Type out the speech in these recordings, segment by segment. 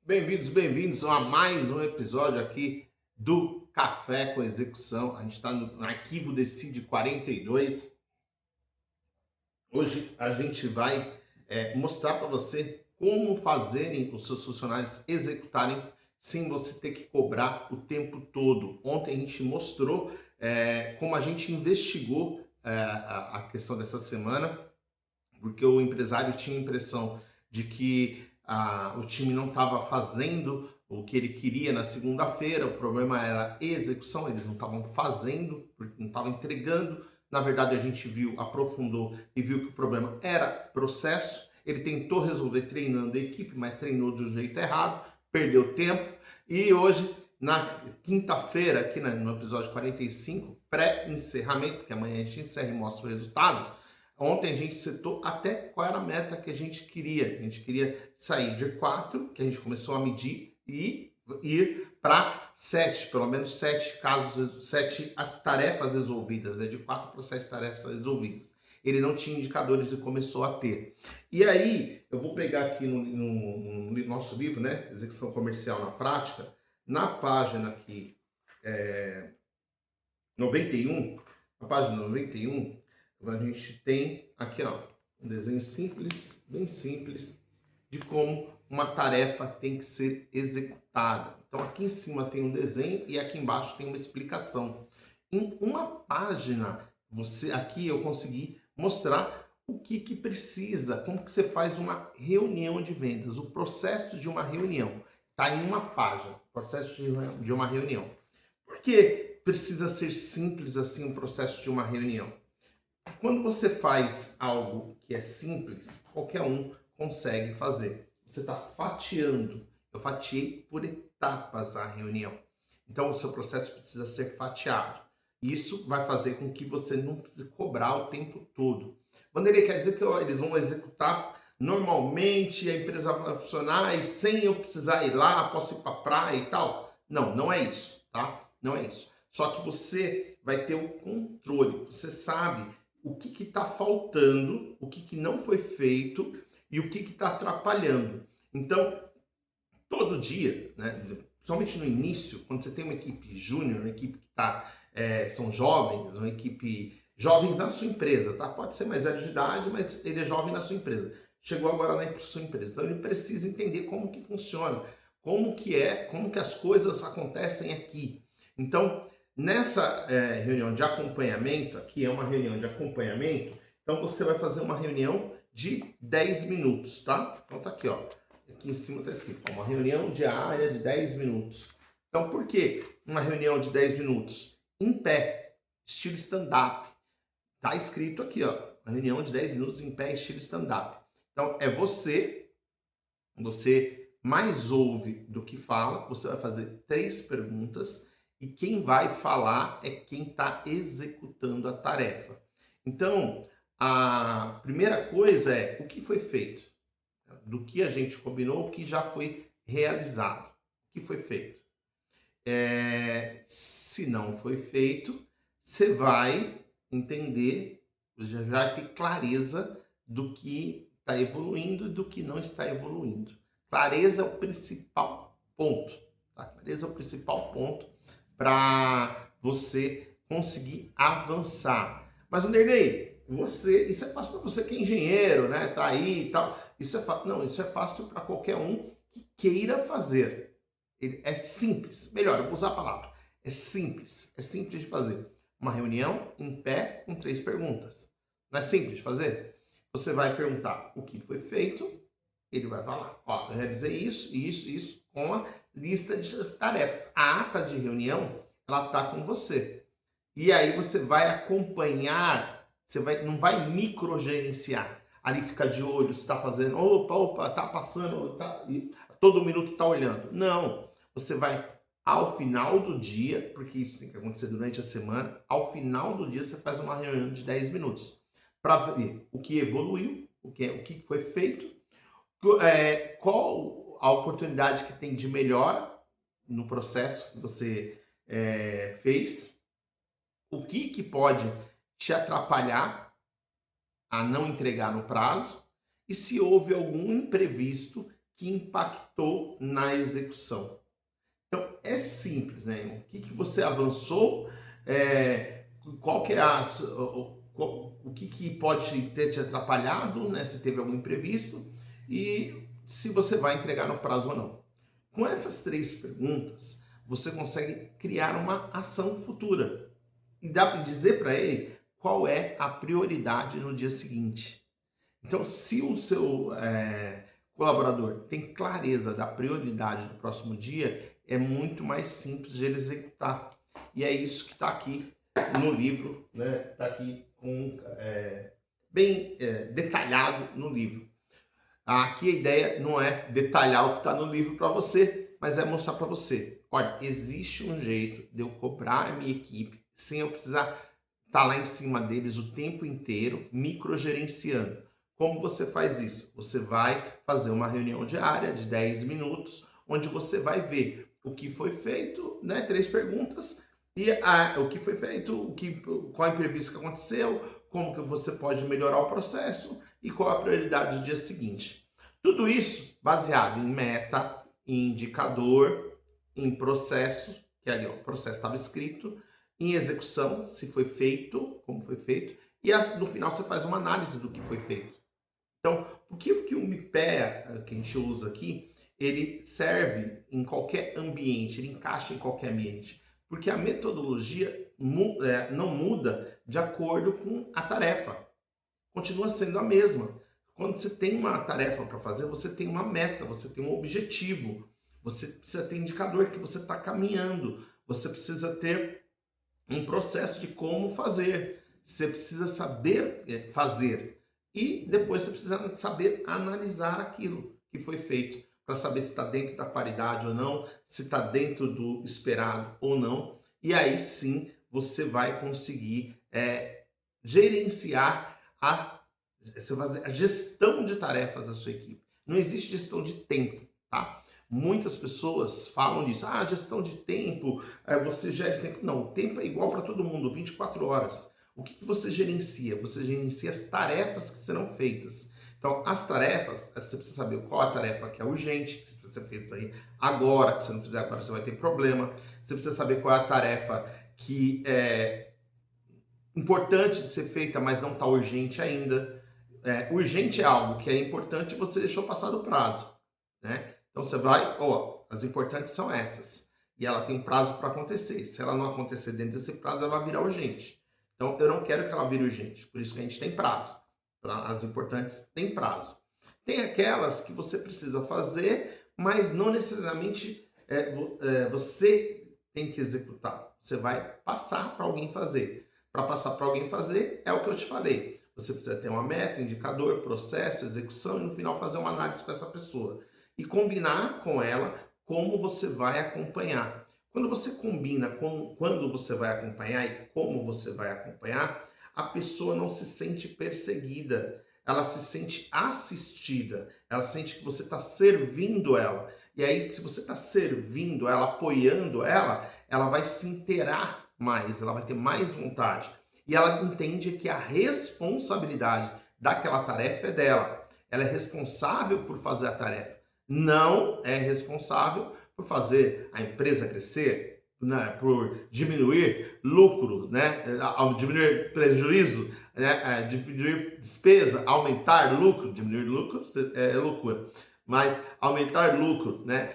Bem-vindos a mais um episódio aqui do Café com Execução. A gente está no arquivo Decide 42. Hoje a gente vai mostrar para você como fazerem os seus funcionários executarem sem você ter que cobrar o tempo todo. Ontem a gente mostrou como a gente investigou a questão dessa semana, porque o empresário tinha a impressão de que o time não estava fazendo o que ele queria na segunda-feira, o problema era execução, eles não estavam fazendo, não estavam entregando. Na verdade, a gente viu, aprofundou e viu que o problema era processo. Ele tentou resolver treinando a equipe, mas treinou de um jeito errado, perdeu tempo. E hoje, na quinta-feira, aqui no episódio 45, pré-encerramento, porque amanhã a gente encerra e mostra o resultado. Ontem a gente setou até qual era a meta que a gente queria. A gente queria sair de 4, que a gente começou a medir, e ir para 7, pelo menos 7 casos, 7 tarefas resolvidas, de 4 para 7 tarefas resolvidas. Ele não tinha indicadores e começou a ter. E aí, eu vou pegar aqui no nosso livro, né, Execução Comercial na Prática, na página aqui, 91, na página 91, a gente tem aqui, ó, um desenho simples, bem simples, de como uma tarefa tem que ser executada. Então aqui em cima tem um desenho e aqui embaixo tem uma explicação. Em uma página, aqui eu consegui mostrar o que precisa, como que você faz uma reunião de vendas, o processo de uma reunião. Está em uma página, processo de uma reunião. Por que precisa ser simples assim o processo de uma reunião? Quando você faz algo que é simples, qualquer um consegue fazer. Você está fatiando. Eu fatiei por etapas a reunião. Então, o seu processo precisa ser fatiado. Isso vai fazer com que você não precise cobrar o tempo todo. Vanderlei, quer dizer que eles vão executar normalmente, a empresa vai funcionar e sem eu precisar ir lá, posso ir para a praia e tal? Não, não é isso, tá? Não é isso. Só que você vai ter o controle. Você sabe o que está faltando, o que não foi feito e o que está atrapalhando. Então, todo dia, né, principalmente no início, quando você tem uma equipe júnior, uma equipe que são jovens, uma equipe jovens na sua empresa, tá? Pode ser mais velho de idade, mas ele é jovem na sua empresa. Chegou agora na sua empresa, então ele precisa entender como que funciona, como que as coisas acontecem aqui. Então, nessa reunião de acompanhamento, aqui é uma reunião de acompanhamento, então você vai fazer uma reunião de 10 minutos, tá? Então tá aqui, ó. Aqui em cima está escrito, uma reunião diária de 10 minutos. Então, por que uma reunião de 10 minutos? Em pé, estilo stand-up. Tá escrito aqui, ó, uma reunião de 10 minutos em pé, estilo stand-up. Então, é você mais ouve do que fala, você vai fazer 3 perguntas e quem vai falar é quem está executando a tarefa. Então, a primeira coisa é o que foi feito, do que a gente combinou, o que já foi realizado, o que foi feito. Se não foi feito, você vai entender, já vai ter clareza do que está evoluindo e do que não está evoluindo. Clareza é o principal ponto. Tá? Clareza é o principal ponto para você conseguir avançar. Mas, Anderlei, isso é fácil para você que é engenheiro, né? Tá aí e tal. Isso é fácil. Não, isso é fácil para qualquer um que queira fazer. É simples. Melhor, eu vou usar a palavra. É simples de fazer. Uma reunião em pé com 3 perguntas. Não é simples de fazer? Você vai perguntar o que foi feito, ele vai falar, ó, eu realizei isso, com a lista de tarefas. A ata de reunião, ela tá com você. E aí você vai acompanhar, não vai microgerenciar. Ali fica de olho, se tá fazendo, opa, tá passando, e todo minuto tá olhando. Não, você vai ao final do dia, porque isso tem que acontecer durante a semana, ao final do dia você faz uma reunião de 10 minutos para ver o que evoluiu, o que foi feito, qual a oportunidade que tem de melhora no processo que você fez, o que pode te atrapalhar a não entregar no prazo e se houve algum imprevisto que impactou na execução. Então, é simples, né? O que você avançou, qual que é o que pode ter te atrapalhado, né? Se teve algum imprevisto e se você vai entregar no prazo ou não. Com essas 3 perguntas, você consegue criar uma ação futura e dá para dizer para ele qual é a prioridade no dia seguinte. Então, se o seu colaborador tem clareza da prioridade do próximo dia, é muito mais simples de ele executar. E é isso que está aqui no livro, né? Está aqui bem detalhado no livro. Aqui a ideia não é detalhar o que está no livro para você, mas é mostrar para você. Olha, existe um jeito de eu cobrar a minha equipe sem eu precisar estar lá em cima deles o tempo inteiro, microgerenciando. Como você faz isso? Você vai fazer uma reunião diária de 10 minutos, onde você vai ver o que foi feito, né? 3 perguntas, e o que foi feito, qual é o imprevisto que aconteceu, como que você pode melhorar o processo e qual a prioridade do dia seguinte. Tudo isso baseado em meta, em indicador, em processo, que ali ó, o processo estava escrito, em execução, se foi feito, como foi feito, e no final você faz uma análise do que foi feito. Então, o que o MIPEA, que a gente usa aqui, ele serve em qualquer ambiente, ele encaixa em qualquer ambiente, porque a metodologia não muda de acordo com a tarefa, continua sendo a mesma. Quando você tem uma tarefa para fazer, você tem uma meta, você tem um objetivo, você precisa ter indicador que você está caminhando, você precisa ter um processo de como fazer, você precisa saber fazer. E depois você precisa saber analisar aquilo que foi feito, para saber se está dentro da qualidade ou não, se está dentro do esperado ou não. E aí sim você vai conseguir gerenciar você fazer a gestão de tarefas da sua equipe. Não existe gestão de tempo, tá? Muitas pessoas falam disso. Gestão de tempo, você gera tempo. Não, o tempo é igual para todo mundo, 24 horas. O que você gerencia? Você gerencia as tarefas que serão feitas. Então, as tarefas, você precisa saber qual a tarefa que é urgente, que precisa ser feita aí agora, que se não fizer agora você vai ter problema. Você precisa saber qual é a tarefa que é importante de ser feita, mas não está urgente ainda. Urgente é algo que é importante e você deixou passar do prazo, né? Então você vai, as importantes são essas. E ela tem prazo para acontecer. Se ela não acontecer dentro desse prazo, ela vai virar urgente. Então eu não quero que ela vire urgente. Por isso que a gente tem prazo. As importantes têm prazo. Tem aquelas que você precisa fazer, mas não necessariamente você tem que executar. Você vai passar para alguém fazer. Para passar para alguém fazer, é o que eu te falei. Você precisa ter uma meta, indicador, processo, execução e no final fazer uma análise com essa pessoa. E combinar com ela como você vai acompanhar. Quando você combina com quando você vai acompanhar e como você vai acompanhar, a pessoa não se sente perseguida, ela se sente assistida, ela sente que você está servindo ela. E aí, se você está servindo ela, apoiando ela, ela vai se inteirar mais, ela vai ter mais vontade. E ela entende que a responsabilidade daquela tarefa é dela. Ela é responsável por fazer a tarefa. Não é responsável por fazer a empresa crescer, né, por diminuir lucro, né, diminuir prejuízo, né, diminuir despesa, aumentar lucro. Diminuir lucro é loucura, mas aumentar lucro, né,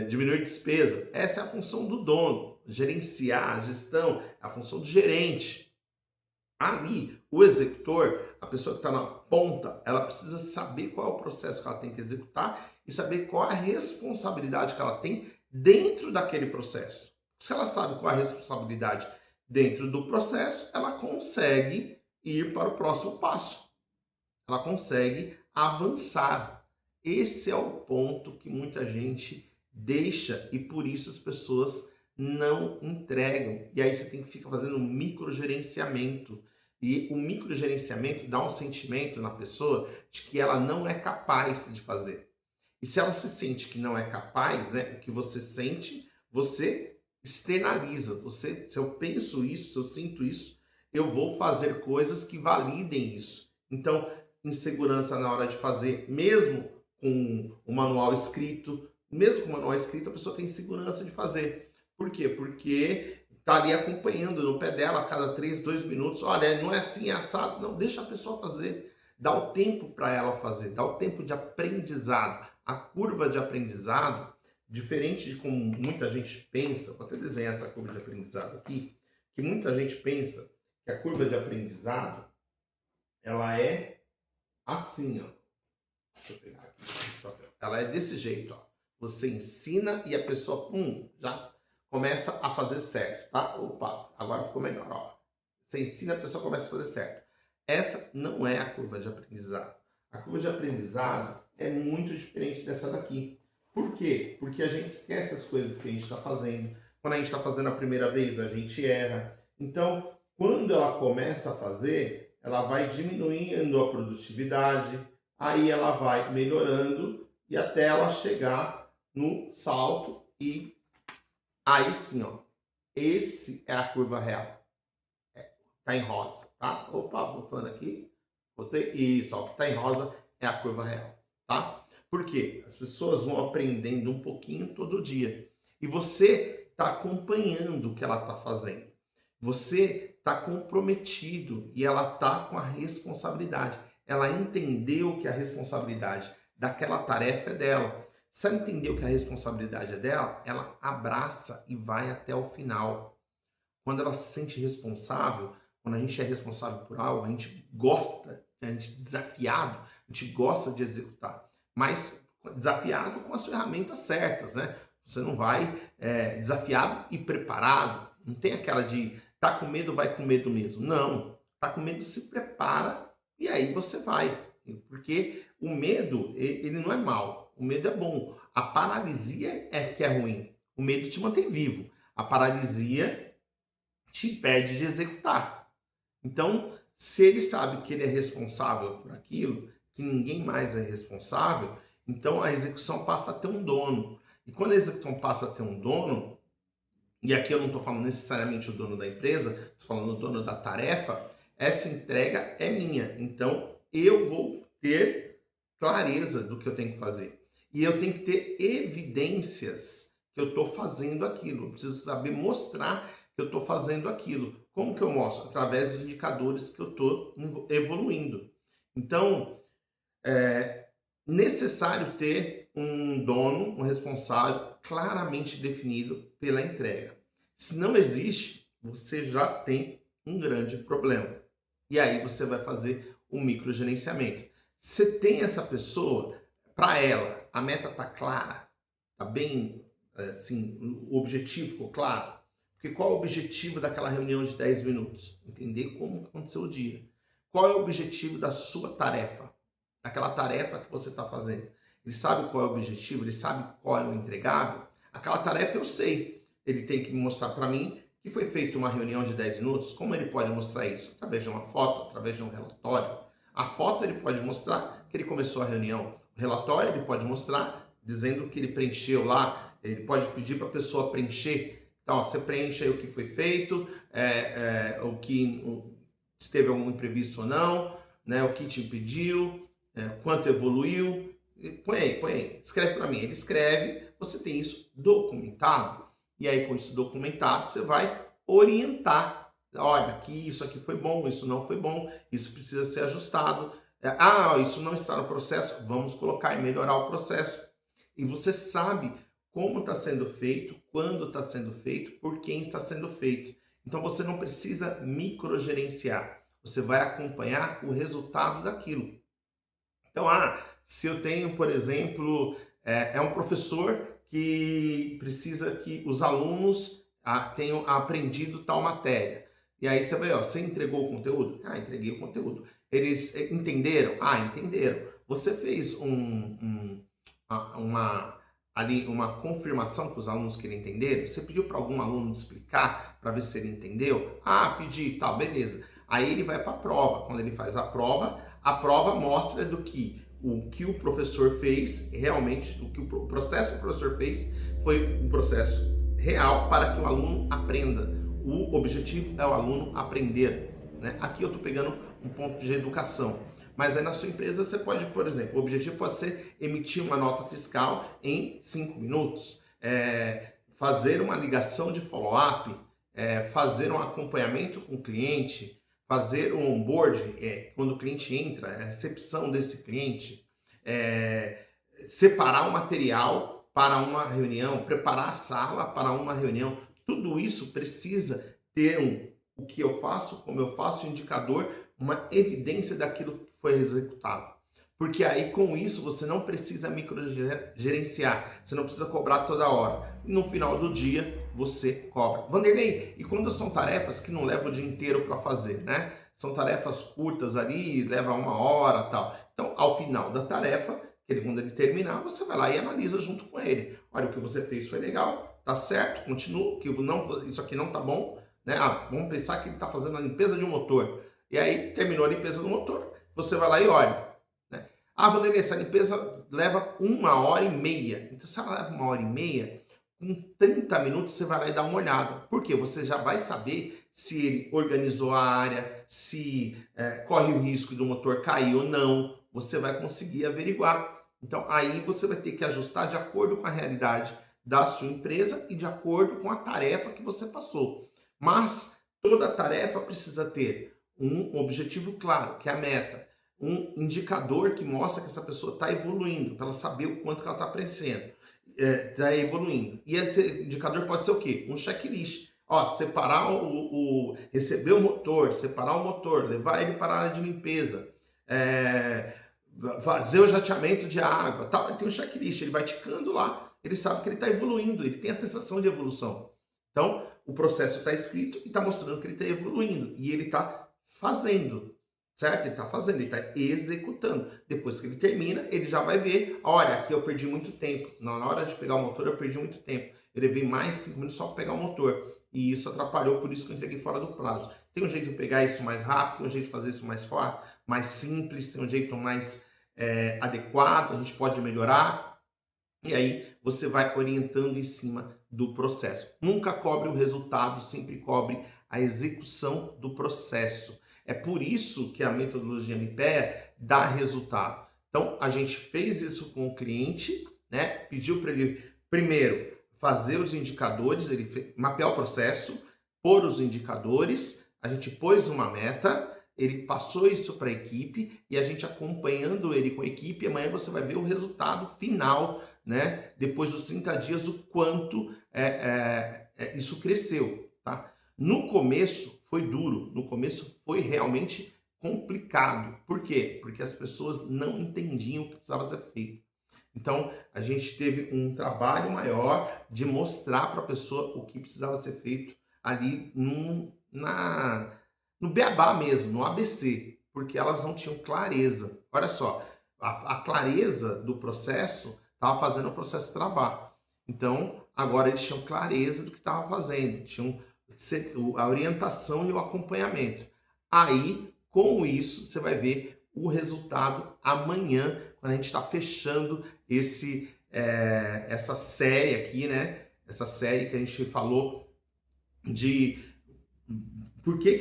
diminuir despesa. Essa é a função do dono. Gerenciar, a gestão, é a função do gerente. Ali, o executor, a pessoa que está na ponta, ela precisa saber qual é o processo que ela tem que executar e saber qual é a responsabilidade que ela tem dentro daquele processo. Se ela sabe qual é a responsabilidade dentro do processo, ela consegue ir para o próximo passo. Ela consegue avançar. Esse é o ponto que muita gente deixa e por isso as pessoas não entregam. E aí você tem que ficar fazendo um microgerenciamento. E o microgerenciamento dá um sentimento na pessoa de que ela não é capaz de fazer. E se ela se sente que não é capaz, né, o que você sente, você externaliza. Se eu penso isso, se eu sinto isso, eu vou fazer coisas que validem isso. Então, insegurança na hora de fazer, mesmo com o manual escrito. Mesmo com o manual escrito, a pessoa tem segurança de fazer. Por quê? Porque tá ali acompanhando no pé dela a cada 3, 2 minutos. Olha, não é assim, é assado. Não, deixa a pessoa fazer. Dá o tempo para ela fazer, dá o tempo de aprendizado. A curva de aprendizado, diferente de como muita gente pensa, vou até desenhar essa curva de aprendizado aqui, que muita gente pensa que a curva de aprendizado, ela é assim, ó. Deixa eu pegar aqui esse papel. Ela é desse jeito, ó. Você ensina e a pessoa, já começa a fazer certo, tá? Opa, agora ficou melhor, ó. Você ensina, a pessoa começa a fazer certo. Essa não é a curva de aprendizado. A curva de aprendizado é muito diferente dessa daqui. Por quê? Porque a gente esquece as coisas que a gente está fazendo. Quando a gente está fazendo a primeira vez, a gente erra. Então, quando ela começa a fazer, ela vai diminuindo a produtividade, aí ela vai melhorando e até ela chegar no salto e aí sim, ó. Esse é a curva real. Tá em rosa, tá? Opa, voltando aqui. Botei isso, ó, o que tá em rosa é a curva real, tá? Por quê? As pessoas vão aprendendo um pouquinho todo dia. E você tá acompanhando o que ela tá fazendo. Você tá comprometido e ela tá com a responsabilidade. Ela entendeu que a responsabilidade daquela tarefa é dela. Se ela entendeu que a responsabilidade é dela, ela abraça e vai até o final. Quando ela se sente responsável, quando a gente é responsável por algo, a gente gosta, a gente é desafiado, a gente gosta de executar. Mas desafiado com as ferramentas certas, né? Você não vai desafiado e preparado. Não tem aquela de tá com medo, vai com medo mesmo. Não. Tá com medo, se prepara e aí você vai. Porque o medo, ele não é mal. O medo é bom. A paralisia é que é ruim. O medo te mantém vivo. A paralisia te impede de executar. Então, se ele sabe que ele é responsável por aquilo, que ninguém mais é responsável, então a execução passa a ter um dono. E quando a execução passa a ter um dono, e aqui eu não estou falando necessariamente o dono da empresa, estou falando o dono da tarefa, essa entrega é minha. Então, eu vou ter clareza do que eu tenho que fazer. E eu tenho que ter evidências que eu estou fazendo aquilo. Eu preciso saber mostrar que eu estou fazendo aquilo. Como que eu mostro? Através dos indicadores que eu estou evoluindo. Então, é necessário ter um dono, um responsável claramente definido pela entrega. Se não existe, você já tem um grande problema. E aí você vai fazer o microgerenciamento. Você tem essa pessoa, para ela, a meta está clara, está bem, assim, o objetivo ficou claro. Porque qual é o objetivo daquela reunião de 10 minutos? Entender como aconteceu o dia. Qual é o objetivo da sua tarefa? Aquela tarefa que você está fazendo. Ele sabe qual é o objetivo, ele sabe qual é o entregável. Aquela tarefa eu sei. Ele tem que mostrar para mim que foi feita uma reunião de 10 minutos. Como ele pode mostrar isso? Através de uma foto, através de um relatório. A foto ele pode mostrar que ele começou a reunião. O relatório ele pode mostrar dizendo que ele preencheu lá. Ele pode pedir para a pessoa preencher. Então, ó, você preenche aí o que foi feito, se teve algum imprevisto ou não, né, o que te impediu, quanto evoluiu. Põe aí, escreve para mim. Ele escreve, você tem isso documentado. E aí, com isso documentado, você vai orientar. Olha, aqui, isso aqui foi bom, isso não foi bom, isso precisa ser ajustado. Isso não está no processo, vamos colocar e melhorar o processo. E você sabe como está sendo feito, quando está sendo feito, por quem está sendo feito. Então você não precisa microgerenciar, você vai acompanhar o resultado daquilo. Então, se eu tenho, por exemplo, um professor que precisa que os alunos tenham aprendido tal matéria. E aí você vai, você entregou o conteúdo? Entreguei o conteúdo. Eles entenderam? Entenderam. Você fez uma confirmação para os alunos que ele entenderam? Você pediu para algum aluno explicar para ver se ele entendeu? Pedi, tal, beleza. Aí ele vai para a prova. Quando ele faz a prova mostra o que o professor fez, realmente, o processo que o professor fez foi um processo real para que o aluno aprenda. O objetivo é o aluno aprender, né? Aqui eu estou pegando um ponto de educação. Mas aí na sua empresa você pode, por exemplo, o objetivo pode ser emitir uma nota fiscal em 5 minutos, fazer uma ligação de follow-up, fazer um acompanhamento com o cliente, fazer um onboard, quando o cliente entra, a recepção desse cliente, separar o material para uma reunião, preparar a sala para uma reunião. Tudo isso precisa ter o que eu faço, como eu faço, indicador, uma evidência daquilo que foi executado. Porque aí com isso você não precisa microgerenciar, você não precisa cobrar toda hora. E no final do dia você cobra. Vanderlei, e quando são tarefas que não levam o dia inteiro para fazer, né? São tarefas curtas ali, leva 1 hora e tal. Então, ao final da tarefa, quando ele terminar, você vai lá e analisa junto com ele. Olha, o que você fez foi legal, tá certo, continua, que não, isso aqui não tá bom, né? Vamos pensar que ele está fazendo a limpeza de um motor. E aí, terminou a limpeza do motor, você vai lá e olha. Vanderlei, essa limpeza leva 1h30. Então, se ela leva 1h30, com 30 minutos você vai lá e dá uma olhada. Por quê? Você já vai saber se ele organizou a área, se corre o risco do motor cair ou não. Você vai conseguir averiguar. Então, aí você vai ter que ajustar de acordo com a realidade da sua empresa e de acordo com a tarefa que você passou. Mas toda tarefa precisa ter um objetivo claro, que é a meta. Um indicador que mostra que essa pessoa está evoluindo, para ela saber o quanto que ela está aprendendo, está evoluindo. E esse indicador pode ser o quê? Um checklist. Separar receber o motor, separar o motor, levar ele para a área de limpeza, fazer o jateamento de água, tal. Ele tem um checklist, ele vai ticando lá, ele sabe que ele está evoluindo, ele tem a sensação de evolução. Então, o processo está escrito e está mostrando que ele está evoluindo, e ele está fazendo. Certo? Ele está fazendo, ele está executando. Depois que ele termina, ele já vai ver, olha, aqui eu perdi muito tempo. Na hora de pegar o motor, eu perdi muito tempo. Eu levei mais 5 minutos só para pegar o motor. E isso atrapalhou, por isso que eu entreguei fora do prazo. Tem um jeito de pegar isso mais rápido, tem um jeito de fazer isso mais simples, tem um jeito mais adequado, a gente pode melhorar. E aí você vai orientando em cima do processo. Nunca cobre o resultado, sempre cobre a execução do processo. É por isso que a metodologia MPEA dá resultado. Então, a gente fez isso com o cliente, né? Pediu para ele, primeiro, fazer os indicadores, ele mapear o processo, pôr os indicadores, a gente pôs uma meta, ele passou isso para a equipe e a gente acompanhando ele com a equipe, amanhã você vai ver o resultado final, né? Depois dos 30 dias, o quanto isso cresceu, tá? No começo foi duro, no começo foi realmente complicado. Por quê? Porque as pessoas não entendiam o que precisava ser feito. Então, a gente teve um trabalho maior de mostrar para a pessoa o que precisava ser feito ali no beabá mesmo, no ABC, porque elas não tinham clareza. Olha só, a clareza do processo estava fazendo o processo travar. Então, agora eles tinham clareza do que estavam fazendo, tinham a orientação e o acompanhamento. Aí, com isso, você vai ver o resultado amanhã, quando a gente está fechando essa série aqui, né? Essa série que a gente falou de por que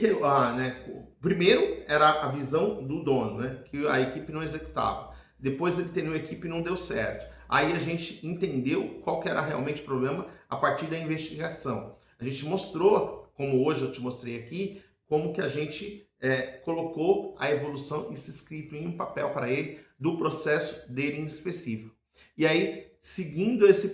primeiro era a visão do dono, né? Que a equipe não executava. Depois ele teve uma equipe e não deu certo. Aí a gente entendeu qual que era realmente o problema a partir da investigação. A gente mostrou, como hoje eu te mostrei aqui, como que a gente colocou a evolução, isso escrito em um papel para ele, do processo dele em específico. E aí, seguindo esse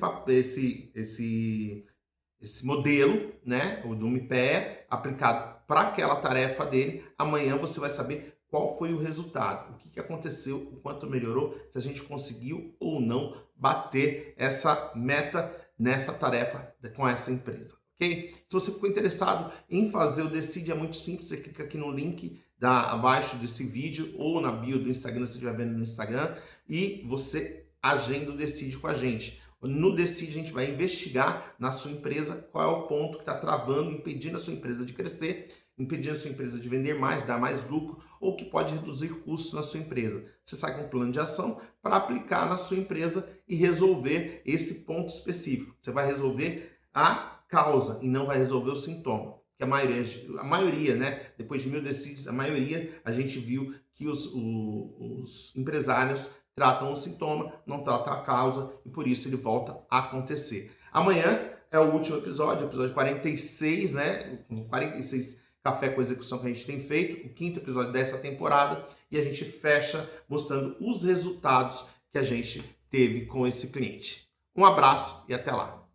modelo, né, o do MPE, aplicado para aquela tarefa dele, amanhã você vai saber qual foi o resultado, o que aconteceu, o quanto melhorou, se a gente conseguiu ou não bater essa meta nessa tarefa com essa empresa. Okay? Se você ficou interessado em fazer o Decide, é muito simples, você clica aqui no link abaixo desse vídeo ou na bio do Instagram, se estiver vendo no Instagram, e você agenda o Decide com a gente. No Decide, a gente vai investigar na sua empresa qual é o ponto que está travando, impedindo a sua empresa de crescer, impedindo a sua empresa de vender mais, dar mais lucro, ou que pode reduzir custos na sua empresa. Você sai com um plano de ação para aplicar na sua empresa e resolver esse ponto específico. Você vai resolver a causa e não vai resolver o sintoma. que a maioria, né? Depois de 1000 decídios, a maioria a gente viu que os empresários tratam o sintoma, não tratam a causa e por isso ele volta a acontecer. Amanhã é o último episódio 46, né? 46 Café com Execução que a gente tem feito, o 5º episódio dessa temporada, e a gente fecha mostrando os resultados que a gente teve com esse cliente. Um abraço e até lá!